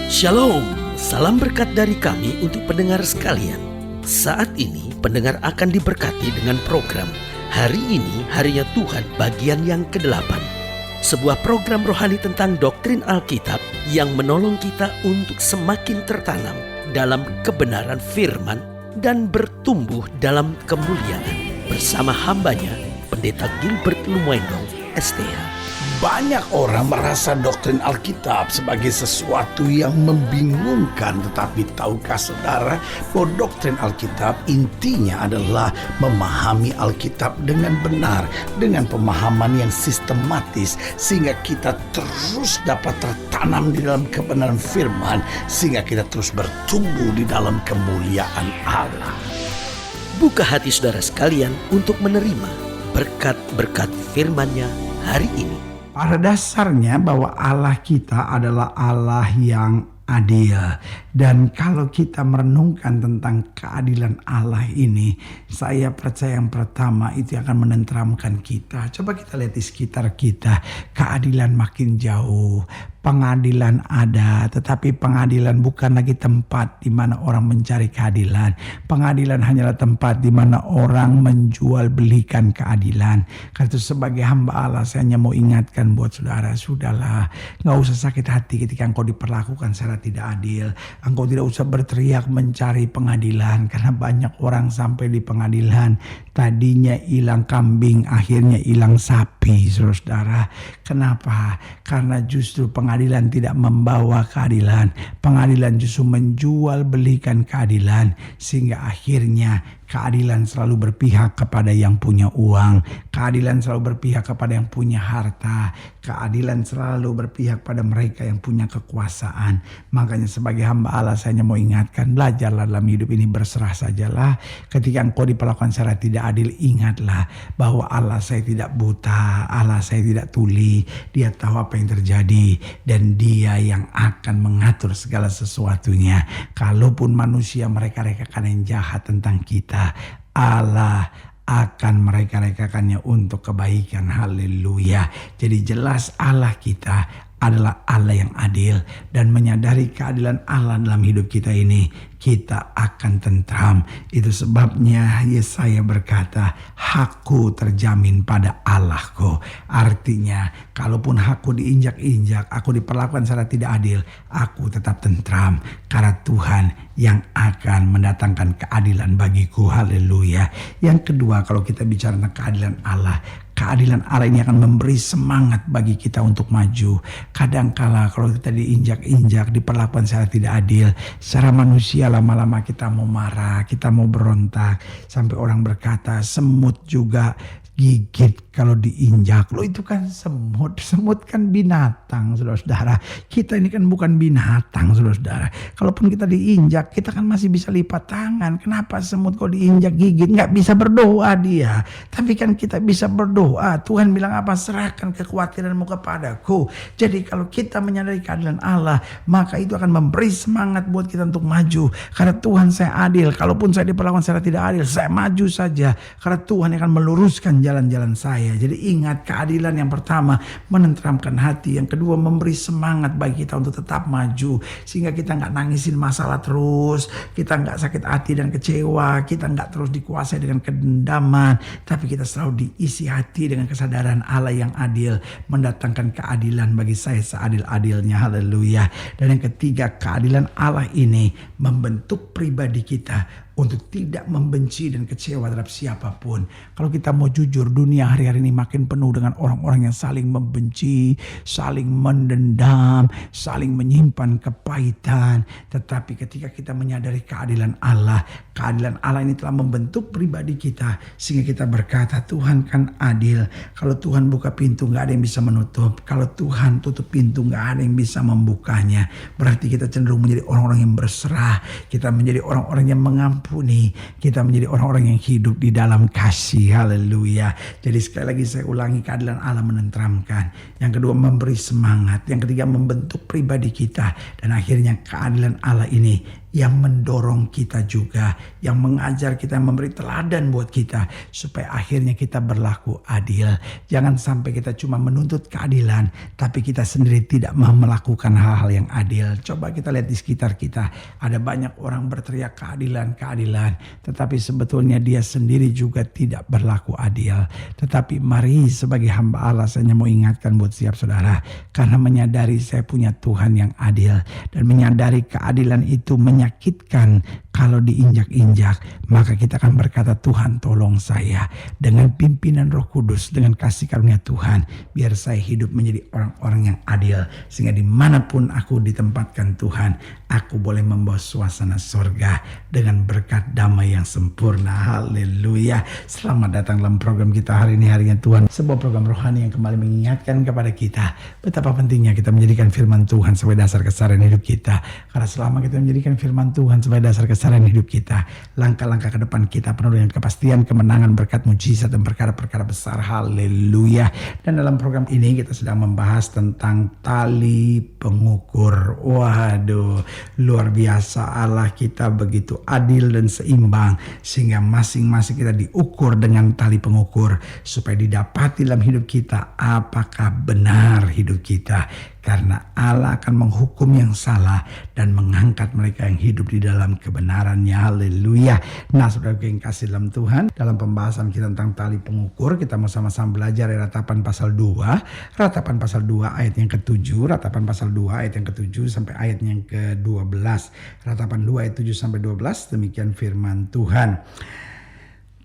Shalom, salam berkat dari kami untuk pendengar sekalian. Saat ini pendengar akan diberkati dengan program Hari Ini Harinya Tuhan bagian yang ke-8. Sebuah program rohani tentang doktrin Alkitab yang menolong kita untuk semakin tertanam dalam kebenaran firman dan bertumbuh dalam kemuliaan. Bersama hambanya, Pendeta Gilbert Lumwendong, STH. Banyak orang merasa doktrin Alkitab sebagai sesuatu yang membingungkan. Tetapi tahukah saudara bahwa doktrin Alkitab intinya adalah memahami Alkitab dengan benar, dengan pemahaman yang sistematis, sehingga kita terus dapat tertanam di dalam kebenaran firman, sehingga kita terus bertumbuh di dalam kemuliaan Allah. Buka hati saudara sekalian untuk menerima berkat-berkat firman-Nya hari ini. Pada dasarnya bahwa Allah kita adalah Allah yang adil. Dan kalau kita merenungkan tentang keadilan Allah ini, saya percaya yang pertama itu akan menenteramkan kita. Coba kita lihat di sekitar kita, keadilan makin jauh. Pengadilan ada, tetapi pengadilan bukan lagi tempat di mana orang mencari keadilan. Pengadilan hanyalah tempat di mana orang menjual belikan keadilan. Karena itu sebagai hamba Allah, saya hanya mau ingatkan buat saudara, sudahlah, gak usah sakit hati ketika engkau diperlakukan secara tidak adil. Engkau tidak usah berteriak mencari pengadilan, karena banyak orang sampai di pengadilan, tadinya hilang kambing, akhirnya hilang sapi, saudara. Kenapa? Karena justru pengadilan tidak membawa keadilan. Pengadilan justru menjual belikan keadilan, sehingga akhirnya keadilan selalu berpihak kepada yang punya uang. Keadilan selalu berpihak kepada yang punya harta. Keadilan selalu berpihak pada mereka yang punya kekuasaan. Makanya sebagai hamba Allah, saya hanya mau ingatkan, belajarlah dalam hidup ini, berserah sajalah. Ketika engkau diperlakukan secara tidak adil, ingatlah bahwa Allah saya tidak buta, Allah saya tidak tuli. Dia tahu apa yang terjadi dan Dia yang akan mengatur segala sesuatunya. Kalaupun manusia mereka-rekakan yang jahat tentang kita, Allah akan mereka-rekakannya untuk kebaikan. Haleluya. Jadi jelas Allah kita adalah Allah yang adil, dan menyadari keadilan Allah dalam hidup kita ini, kita akan tentram. Itu sebabnya Yesaya berkata, hakku terjamin pada Allahku. Artinya, kalaupun hakku diinjak-injak, aku diperlakukan secara tidak adil, aku tetap tentram. Karena Tuhan yang akan mendatangkan keadilan bagiku. Haleluya. Yang kedua, kalau kita bicara tentang keadilan Allah ini akan memberi semangat bagi kita untuk maju. Kadangkala kalau kita diinjak-injak, diperlakukan secara tidak adil, secara manusia lama-lama kita mau marah, kita mau berontak. Sampai orang berkata, semut juga gigit kalau diinjak. Lo itu kan semut. Semut kan binatang, saudara-saudara. Kita ini kan bukan binatang, saudara-saudara. Kalaupun kita diinjak, kita kan masih bisa lipat tangan. Kenapa semut kalau diinjak gigit? Gak bisa berdoa dia. Tapi kan kita bisa berdoa. Tuhan bilang apa? Serahkan kekhawatiranmu kepadaku. Jadi kalau kita menyadari keadilan Allah, maka itu akan memberi semangat buat kita untuk maju. Karena Tuhan saya adil. Kalaupun saya diperlakukan secara tidak adil, saya maju saja. Karena Tuhan akan meluruskan jalan-jalan saya. Jadi ingat, keadilan yang pertama menenteramkan hati. Yang kedua, memberi semangat bagi kita untuk tetap maju. Sehingga kita gak nangisin masalah terus. Kita gak sakit hati dan kecewa. Kita gak terus dikuasai dengan kedendaman. Tapi kita selalu diisi hati dengan kesadaran Allah yang adil. Mendatangkan keadilan bagi saya seadil-adilnya. Haleluya. Dan yang ketiga, keadilan Allah ini membentuk pribadi kita untuk tidak membenci dan kecewa terhadap siapapun. Kalau kita mau jujur, dunia hari-hari ini makin penuh dengan orang-orang yang saling membenci, saling mendendam, saling menyimpan kepahitan. Tetapi ketika kita menyadari keadilan Allah ini telah membentuk pribadi kita, sehingga kita berkata, Tuhan kan adil. Kalau Tuhan buka pintu, gak ada yang bisa menutup. Kalau Tuhan tutup pintu, gak ada yang bisa membukanya. Berarti kita cenderung menjadi orang-orang yang berserah. Kita menjadi orang-orang yang mengampuni. Kita menjadi orang-orang yang hidup di dalam kasih. Haleluya. Jadi sekali lagi saya ulangi, keadilan Allah menenteramkan. Yang kedua, memberi semangat. Yang ketiga, membentuk pribadi kita. Dan akhirnya keadilan Allah ini yang mendorong kita juga, yang mengajar kita, yang memberi teladan buat kita supaya akhirnya kita berlaku adil. Jangan sampai kita cuma menuntut keadilan tapi kita sendiri tidak mau melakukan hal-hal yang adil. Coba kita lihat di sekitar kita, ada banyak orang berteriak keadilan, tetapi sebetulnya dia sendiri juga tidak berlaku adil. Tetapi mari sebagai hamba Allah, saya mau ingatkan buat setiap saudara, karena menyadari saya punya Tuhan yang adil dan menyadari keadilan itu menyakitkan kalau diinjak-injak, maka kita akan berkata, Tuhan tolong saya dengan pimpinan Roh Kudus, dengan kasih karunia Tuhan, biar saya hidup menjadi orang-orang yang adil, sehingga dimanapun aku ditempatkan Tuhan, aku boleh membawa suasana sorga dengan berkat damai yang sempurna. Haleluya. Selamat datang dalam program kita hari ini, harinya Tuhan, sebuah program rohani yang kembali mengingatkan kepada kita betapa pentingnya kita menjadikan firman Tuhan sebagai dasar keseharian hidup kita. Karena selama kita menjadikan firman Tuhan sebagai dasar keseharian hidup kita, langkah-langkah ke depan kita penuh dengan kepastian, kemenangan, berkat, mujizat, dan perkara-perkara besar. Haleluya. Dan dalam program ini kita sedang membahas tentang tali pengukur. Waduh, luar biasa. Allah kita begitu adil dan seimbang, sehingga masing-masing kita diukur dengan tali pengukur supaya didapati dalam hidup kita apakah benar hidup kita. Karena Allah akan menghukum yang salah dan mengangkat mereka yang hidup di dalam kebenarannya. Haleluya. Nah, saudara yang kasih dalam Tuhan, dalam pembahasan kita tentang tali pengukur, kita mau sama-sama belajar dari Ratapan pasal 2. Ratapan pasal 2 ayat yang ke-7. Ratapan pasal 2 ayat yang ke-7 sampai ayat yang ke-12. Ratapan 2 ayat 7 sampai 12. Demikian firman Tuhan.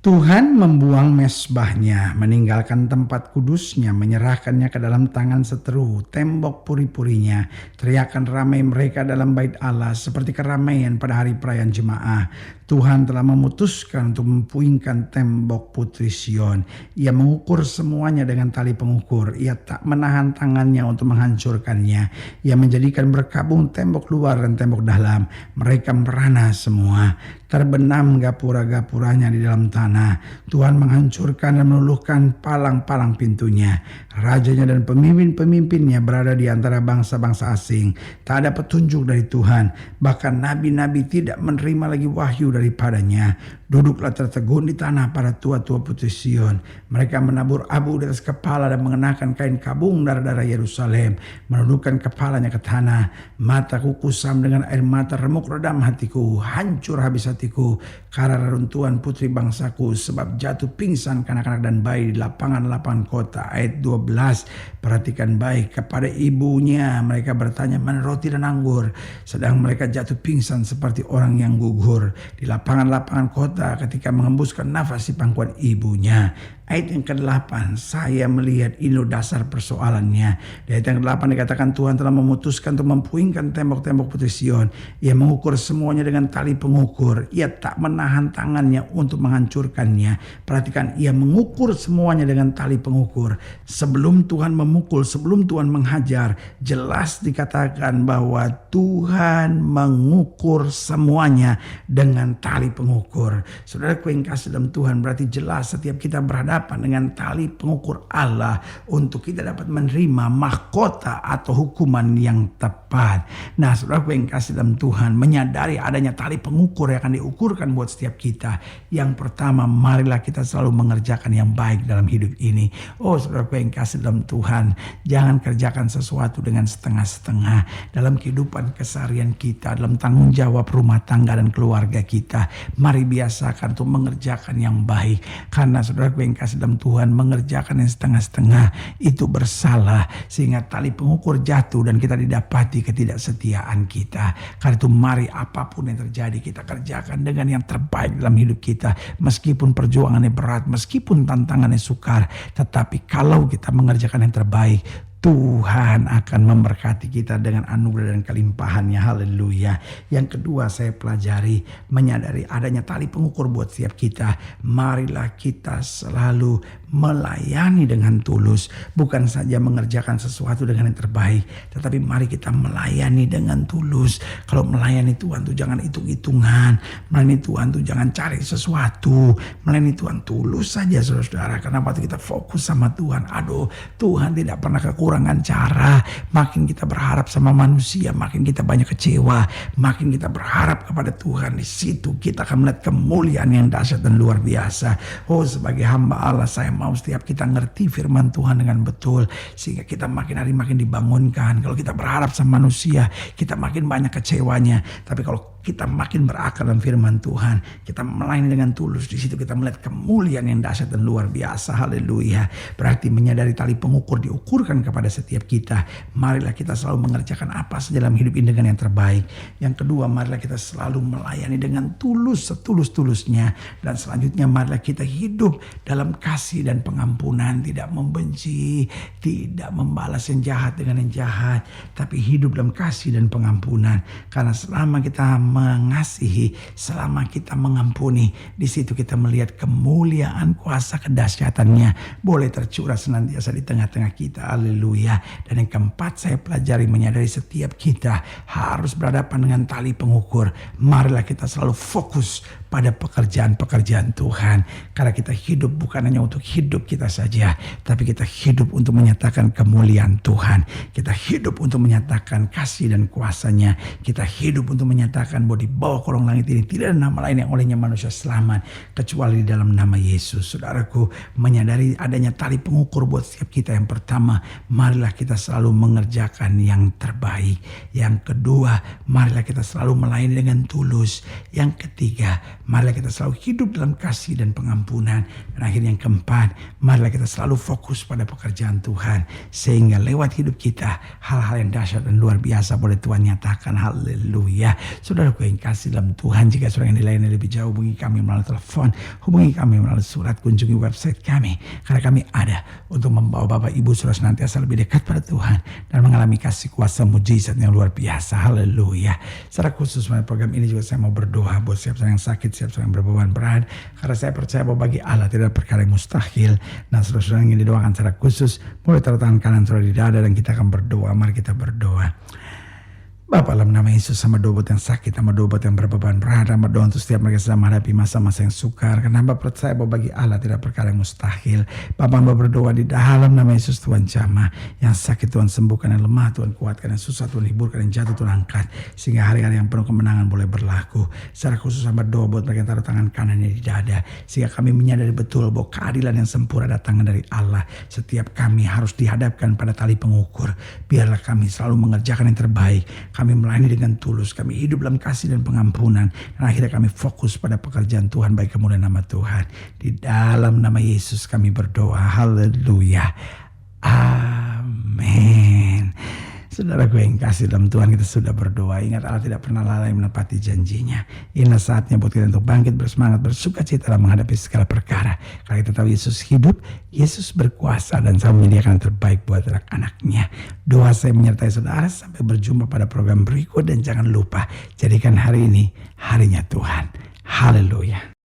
Tuhan membuang mesbahnya, meninggalkan tempat kudusnya, menyerahkannya ke dalam tangan seteru, tembok puri-purinya. Teriakan ramai mereka dalam bait Allah seperti keramaian pada hari perayaan jemaah. Tuhan telah memutuskan untuk mempuingkan tembok putri Sion. Ia mengukur semuanya dengan tali pengukur. Ia tak menahan tangannya untuk menghancurkannya. Ia menjadikan berkabung tembok luar dan tembok dalam. Mereka merana semua. Terbenam gapura-gapuranya di dalam tanah. Tuhan menghancurkan dan meluluhkan palang-palang pintunya. Rajanya dan pemimpin-pemimpinnya berada di antara bangsa-bangsa asing. Tak ada petunjuk dari Tuhan. Bahkan nabi-nabi tidak menerima lagi wahyu daripadanya. Duduklah tertegun di tanah para tua-tua putri Sion. Mereka menabur abu di atas kepala dan mengenakan kain kabung darah-darah Yerusalem. Menundukkan kepalanya ke tanah. Mataku kusam dengan air mata, remuk redam hatiku. Hancur habis hatiku karena reruntuhan putri bangsaku, sebab jatuh pingsan kanak-kanak dan bayi di lapangan-lapangan kota. Ayat 12. Perhatikan baik, kepada ibunya mereka bertanya, mana roti dan anggur? Sedang mereka jatuh pingsan seperti orang yang gugur di lapangan-lapangan kota ketika mengembuskan nafas di pangkuan ibunya. Ayat yang ke-8, saya melihat ini dasar persoalannya. Di ayat yang ke-8 dikatakan Tuhan telah memutuskan untuk mempuingkan tembok-tembok putri Sion. Ia mengukur semuanya dengan tali pengukur. Ia tak menahan tangannya untuk menghancurkannya. Perhatikan, ia mengukur semuanya dengan tali pengukur. Sebelum Tuhan memukul, sebelum Tuhan menghajar, jelas dikatakan bahwa Tuhan mengukur semuanya dengan tali pengukur. Saudaraku yang kasih dalam Tuhan, berarti jelas setiap kita berhadapan dengan tali pengukur Allah untuk kita dapat menerima mahkota atau hukuman yang tepat. Nah, saudaraku yang kasih dalam Tuhan, menyadari adanya tali pengukur yang akan diukurkan buat setiap kita. Yang pertama, marilah kita selalu mengerjakan yang baik dalam hidup ini. Oh, saudaraku yang kasih dalam Tuhan, jangan kerjakan sesuatu dengan setengah-setengah dalam kehidupan keseharian kita, dalam tanggung jawab rumah tangga dan keluarga kita. Mari biasakan untuk mengerjakan yang baik, karena saudaraku yang kasih dalam Tuhan, mengerjakan yang setengah-setengah itu bersalah, sehingga tali pengukur jatuh dan kita didapati ketidaksetiaan kita. Karena itu mari apapun yang terjadi kita kerjakan dengan yang terbaik dalam hidup kita, meskipun perjuangannya berat, meskipun tantangannya sukar, tetapi kalau kita mengerjakan yang terbaik, Tuhan akan memberkati kita dengan anugerah dan kelimpahannya. Haleluya. Yang kedua, saya pelajari menyadari adanya tali pengukur buat setiap kita. Marilah kita selalu melayani dengan tulus. Bukan saja mengerjakan sesuatu dengan yang terbaik, tetapi mari kita melayani dengan tulus. Kalau melayani Tuhan tuh jangan hitung-hitungan. Melayani Tuhan tuh jangan cari sesuatu. Melayani Tuhan tulus saja saudara-saudara. Karena waktu kita fokus sama Tuhan, aduh, Tuhan tidak pernah kekurangan cara. Makin kita berharap sama manusia, makin kita banyak kecewa. Makin kita berharap kepada Tuhan, di situ kita akan melihat kemuliaan yang dahsyat dan luar biasa. Oh, sebagai hamba Allah, saya mau setiap kita ngerti firman Tuhan dengan betul, sehingga kita makin hari makin dibangunkan. Kalau kita berharap sama manusia, kita makin banyak kecewanya. Tapi kalau kita makin berakar dalam firman Tuhan, kita melayani dengan tulus, di situ kita melihat kemuliaan yang dahsyat dan luar biasa. Haleluya. Berarti menyadari tali pengukur diukurkan kepada setiap kita. Marilah kita selalu mengerjakan apa saja dalam hidup ini dengan yang terbaik. Yang kedua, marilah kita selalu melayani dengan tulus, setulus-tulusnya. Dan selanjutnya, marilah kita hidup dalam kasih dan pengampunan, tidak membenci, tidak membalas yang jahat dengan yang jahat, tapi hidup dalam kasih dan pengampunan. Karena selama kita mengasihi, selama kita mengampuni, di situ kita melihat kemuliaan, kuasa, kedahsyatannya boleh tercurah senantiasa di tengah-tengah kita. Haleluya. Dan yang keempat, saya pelajari menyadari setiap kita harus berhadapan dengan tali pengukur. Marilah kita selalu fokus pada pekerjaan-pekerjaan Tuhan. Karena kita hidup bukan hanya untuk hidup kita saja, tapi kita hidup untuk menyatakan kemuliaan Tuhan. Kita hidup untuk menyatakan kasih dan kuasanya. Kita hidup untuk menyatakan bahwa di bawah kolong langit ini tidak ada nama lain yang olehnya manusia selamat kecuali di dalam nama Yesus. Saudaraku, menyadari adanya tali pengukur buat setiap kita. Yang pertama, marilah kita selalu mengerjakan yang terbaik. Yang kedua, marilah kita selalu melayani dengan tulus. Yang ketiga, marilah kita selalu hidup dalam kasih dan pengampunan. Dan akhirnya yang keempat, marilah kita selalu fokus pada pekerjaan Tuhan, sehingga lewat hidup kita hal-hal yang dahsyat dan luar biasa boleh Tuhan nyatakan. Haleluya. Saudaraku yang kasih dalam Tuhan, jika saudara yang dilayani lebih jauh, hubungi kami melalui telepon, hubungi kami melalui surat, kunjungi website kami. Karena kami ada untuk membawa Bapak Ibu saudara senantiasa lebih dekat pada Tuhan dan mengalami kasih kuasa mujizat yang luar biasa. Haleluya. Secara khusus pada program ini juga saya mau berdoa buat siapa yang sakit, siapa yang berbeban berat. Karena saya percaya bahwa bagi Allah tidak ada perkara yang mustahil. Dan saudara-saudara yang ingin didoakan secara khusus, boleh taruh tangan kanan saudara di dada dan kita akan berdoa. Mari kita berdoa. Bapa, dalam nama Yesus, sama doa buat yang sakit, sama doa buat yang berbeban berat, sama doa untuk setiap mereka sedang menghadapi masa-masa yang sukar. Karena hamba percaya bahwa bagi Allah tidak perkara yang mustahil. Bapa, hamba berdoa di dalam nama Yesus, Tuhan jamah. Yang sakit Tuhan sembuhkan, yang lemah Tuhan kuatkan, yang susah Tuhan hiburkan, yang jatuh Tuhan angkat. Sehingga hari-hari yang penuh kemenangan boleh berlaku. Secara khusus hamba doa buat mereka yang taruh tangan kanannya di dada. Sehingga kami menyadari betul bahwa keadilan yang sempurna datang dari Allah. Setiap kami harus dihadapkan pada tali pengukur. Biarlah kami selalu mengerjakan yang terbaik. Kami melayani dengan tulus, kami hidup dalam kasih dan pengampunan, dan akhirnya kami fokus pada pekerjaan Tuhan bagi kemuliaan nama Tuhan. Di dalam nama Yesus kami berdoa. Haleluya. Amin. Saudaraku yang kasih dalam Tuhan, kita sudah berdoa. Ingat, Allah tidak pernah lalai menepati janjinya. Inilah saatnya buat kita untuk bangkit, bersemangat, bersuka cita dalam menghadapi segala perkara. Karena kita tahu Yesus hidup, Yesus berkuasa, dan selalu menyediakan yang terbaik buat anak-anaknya. Doa saya menyertai saudara. Sampai berjumpa pada program berikut. Dan jangan lupa, jadikan hari ini harinya Tuhan. Haleluya.